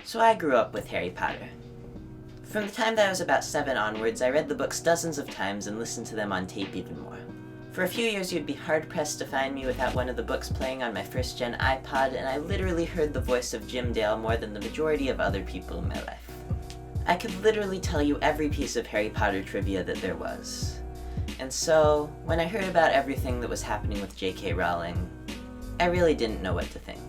So I grew up with Harry Potter. From the time that I was about 7 onwards, I read the books dozens of times and listened to them on tape even more. For a few years you'd be hard-pressed to find me without one of the books playing on my first-gen iPod, and I literally heard the voice of Jim Dale more than the majority of other people in my life. I could literally tell you every piece of Harry Potter trivia that there was. And so, when I heard about everything that was happening with J.K. Rowling, I really didn't know what to think.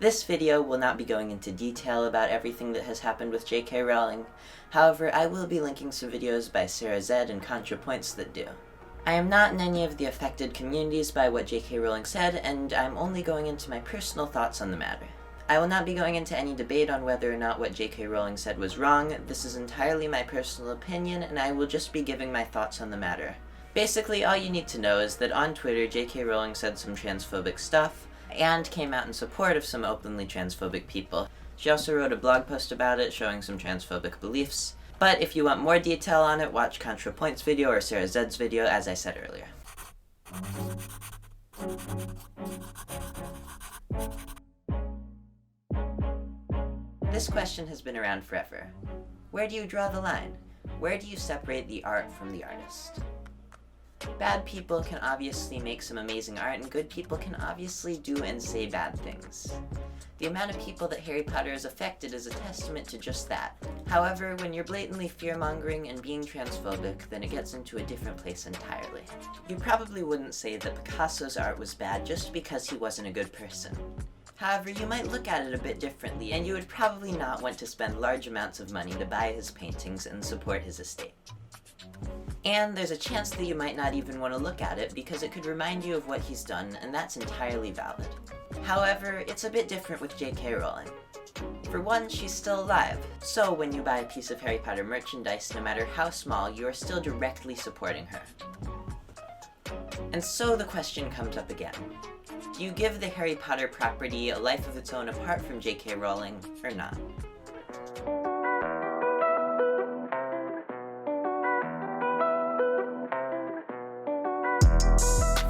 This video will not be going into detail about everything that has happened with J.K. Rowling. However, I will be linking some videos by Sarah Zed and ContraPoints that do. I am not in any of the affected communities by what J.K. Rowling said, and I'm only going into my personal thoughts on the matter. I will not be going into any debate on whether or not what J.K. Rowling said was wrong. This is entirely my personal opinion, and I will just be giving my thoughts on the matter. Basically, all you need to know is that on Twitter, J.K. Rowling said some transphobic stuff, and came out in support of some openly transphobic people. She also wrote a blog post about it, showing some transphobic beliefs. But if you want more detail on it, watch ContraPoints' video or Sarah Zed's video, as I said earlier. This question has been around forever. Where do you draw the line? Where do you separate the art from the artist? Bad people can obviously make some amazing art, and good people can obviously do and say bad things. The amount of people that Harry Potter has affected is a testament to just that. However, when you're blatantly fear-mongering and being transphobic, then it gets into a different place entirely. You probably wouldn't say that Picasso's art was bad just because he wasn't a good person. However, you might look at it a bit differently, and you would probably not want to spend large amounts of money to buy his paintings and support his estate. And there's a chance that you might not even want to look at it because it could remind you of what he's done, and that's entirely valid. However, it's a bit different with J.K. Rowling. For one, she's still alive, so when you buy a piece of Harry Potter merchandise, no matter how small, you are still directly supporting her. And so the question comes up again. Do you give the Harry Potter property a life of its own apart from J.K. Rowling, or not?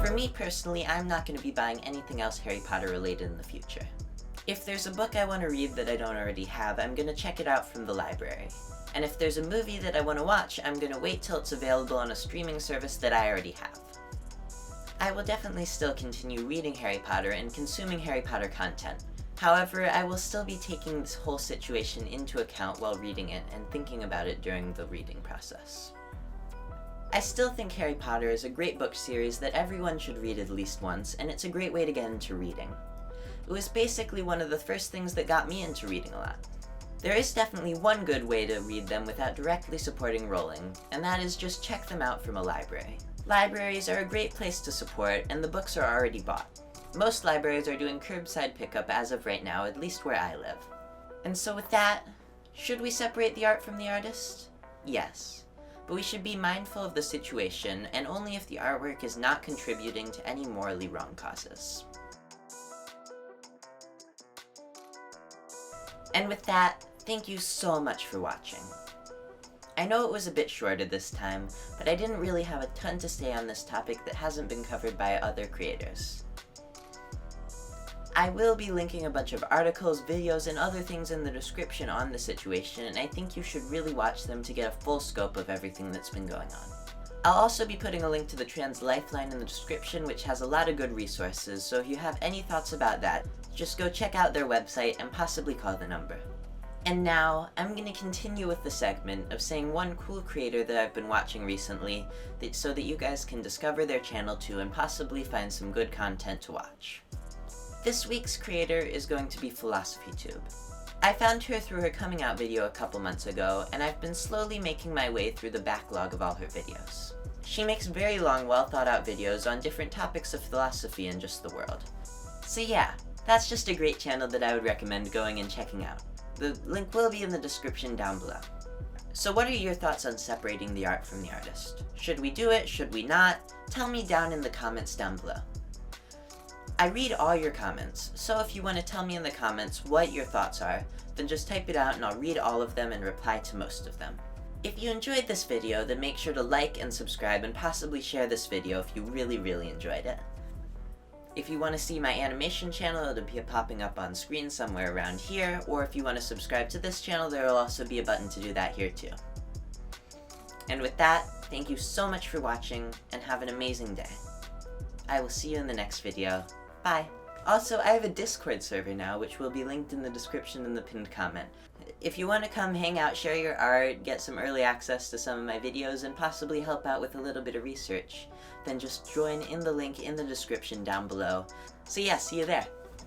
For me personally, I'm not going to be buying anything else Harry Potter related in the future. If there's a book I want to read that I don't already have, I'm going to check it out from the library. And if there's a movie that I want to watch, I'm going to wait till it's available on a streaming service that I already have. I will definitely still continue reading Harry Potter and consuming Harry Potter content. However, I will still be taking this whole situation into account while reading it and thinking about it during the reading process. I still think Harry Potter is a great book series that everyone should read at least once, and it's a great way to get into reading. It was basically one of the first things that got me into reading a lot. There is definitely one good way to read them without directly supporting Rowling, and that is just check them out from a library. Libraries are a great place to support, and the books are already bought. Most libraries are doing curbside pickup as of right now, at least where I live. And so with that, should we separate the art from the artist? Yes. But we should be mindful of the situation, and only if the artwork is not contributing to any morally wrong causes. And with that, thank you so much for watching. I know it was a bit shorter this time, but I didn't really have a ton to say on this topic that hasn't been covered by other creators. I will be linking a bunch of articles, videos, and other things in the description on the situation, and I think you should really watch them to get a full scope of everything that's been going on. I'll also be putting a link to the Trans Lifeline in the description, which has a lot of good resources, so if you have any thoughts about that, just go check out their website and possibly call the number. And now, I'm going to continue with the segment of saying one cool creator that I've been watching recently, so that you guys can discover their channel too and possibly find some good content to watch. This week's creator is going to be PhilosophyTube. I found her through her coming out video a couple months ago, and I've been slowly making my way through the backlog of all her videos. She makes very long, well thought out videos on different topics of philosophy and just the world. So yeah, that's just a great channel that I would recommend going and checking out. The link will be in the description down below. So what are your thoughts on separating the art from the artist? Should we do it? Should we not? Tell me down in the comments down below. I read all your comments, so if you want to tell me in the comments what your thoughts are, then just type it out and I'll read all of them and reply to most of them. If you enjoyed this video, then make sure to like and subscribe and possibly share this video if you really enjoyed it. If you want to see my animation channel, it'll be popping up on screen somewhere around here, or if you want to subscribe to this channel, there will also be a button to do that here too. And with that, thank you so much for watching, and have an amazing day. I will see you in the next video. Bye! Also, I have a Discord server now, which will be linked in the description in the pinned comment. If you want to come hang out, share your art, get some early access to some of my videos, and possibly help out with a little bit of research, then just join in the link in the description down below. So yeah, see you there!